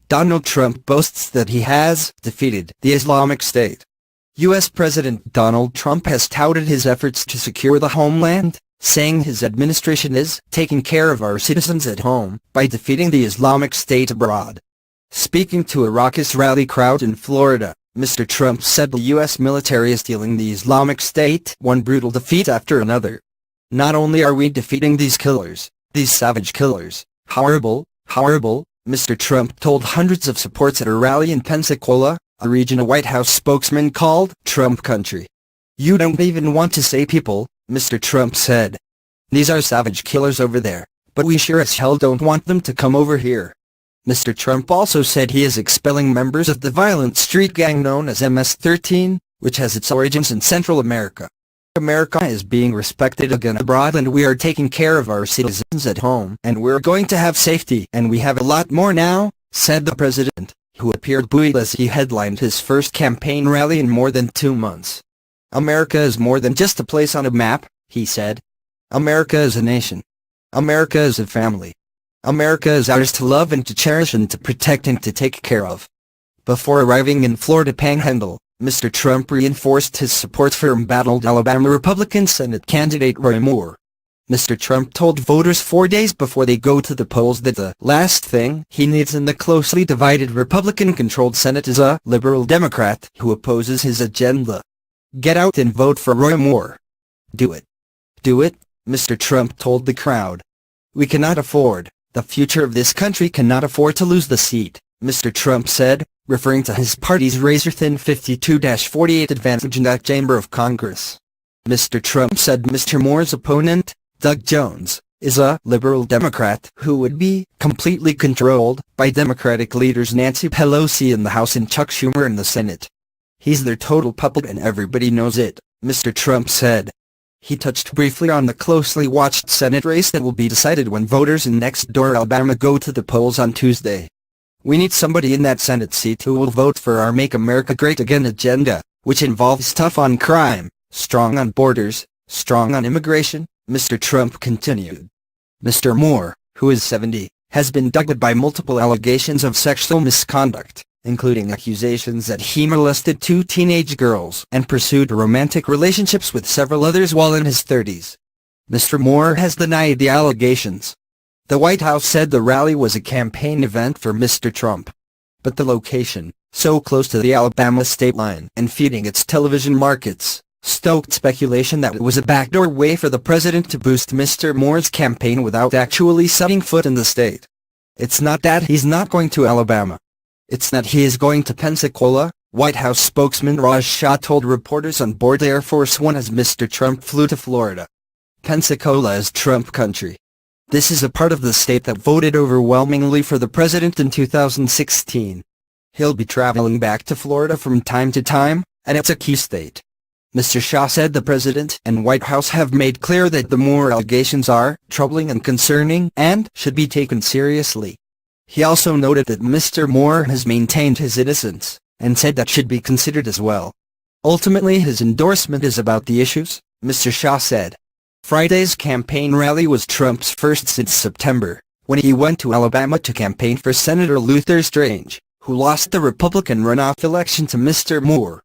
Donald Trump boasts that he has defeated the Islamic State. U.S. President Donald Trump has touted his efforts to secure the homeland, saying his administration is taking care of our citizens at home by defeating the Islamic State abroad. Speaking to a raucous rally crowd in Florida, Mr. Trump said the U.S. military is dealing the Islamic State one brutal defeat after another. Not only are we defeating these killers, these savage killers, horrible, Mr. Trump told hundreds of supporters at a rally in Pensacola, a region a White House spokesman called Trump country. "You don't even want to say people," Mr. Trump said. "These are savage killers over there, but we sure as hell don't want them to come over here." Mr. Trump also said he is expelling members of the violent street gang known as MS-13, which has its origins in Central America. "America is being respected again abroad, and we are taking care of our citizens at home, and we're going to have safety, and we have a lot more now," said the president, who appeared buoyed as he headlined his first campaign rally in more than 2 months. "America is more than just a place on a map," he said. "America is a nation. America is a family. America is ours to love and to cherish and to protect and to take care of." Before arriving in Florida Panhandle, Mr. Trump reinforced his support for embattled Alabama Republican Senate candidate Roy Moore. Mr. Trump told voters 4 days before they go to the polls that the last thing he needs in the closely divided Republican-controlled Senate is a liberal Democrat who opposes his agenda. "Get out and vote for Roy Moore. Do it. Do it," Mr. Trump told the crowd. "We cannot afford, the future of this country cannot afford to lose the seat," Mr. Trump said, referring to his party's razor-thin 52-48 advantage in that chamber of Congress. Mr. Trump said Mr. Moore's opponent, Doug Jones, is a liberal Democrat who would be completely controlled by Democratic leaders Nancy Pelosi in the House and Chuck Schumer in the Senate. "He's their total puppet and everybody knows it," Mr. Trump said. He touched briefly on the closely watched Senate race that will be decided when voters in next-door Alabama go to the polls on Tuesday. "We need somebody in that Senate seat who will vote for our Make America Great Again agenda, which involves tough on crime, strong on borders, strong on immigration," Mr. Trump continued. Mr. Moore, who is 70, has been dogged by multiple allegations of sexual misconduct, including accusations that he molested 2 teenage girls and pursued romantic relationships with several others while in his 30s. Mr. Moore has denied the allegations. The White House said the rally was a campaign event for Mr. Trump. But the location, so close to the Alabama state line and feeding its television markets, stoked speculation that it was a backdoor way for the president to boost Mr. Moore's campaign without actually setting foot in the state. "It's not that he's not going to Alabama. It's that he is going to Pensacola," White House spokesman Raj Shah told reporters on board Air Force One as Mr. Trump flew to Florida. Pensacola is Trump country. This is a part of the state that voted overwhelmingly for the president in 2016. He'll be traveling back to Florida from time to time, and it's a key state. Mr. Shah said the president and White House have made clear that the Moore allegations are troubling and concerning and should be taken seriously. He also noted that Mr. Moore has maintained his innocence, and said that should be considered as well. "Ultimately his endorsement is about the issues," Mr. Shah said. Friday's campaign rally was Trump's first since September, when he went to Alabama to campaign for Senator Luther Strange, who lost the Republican runoff election to Mr. Moore.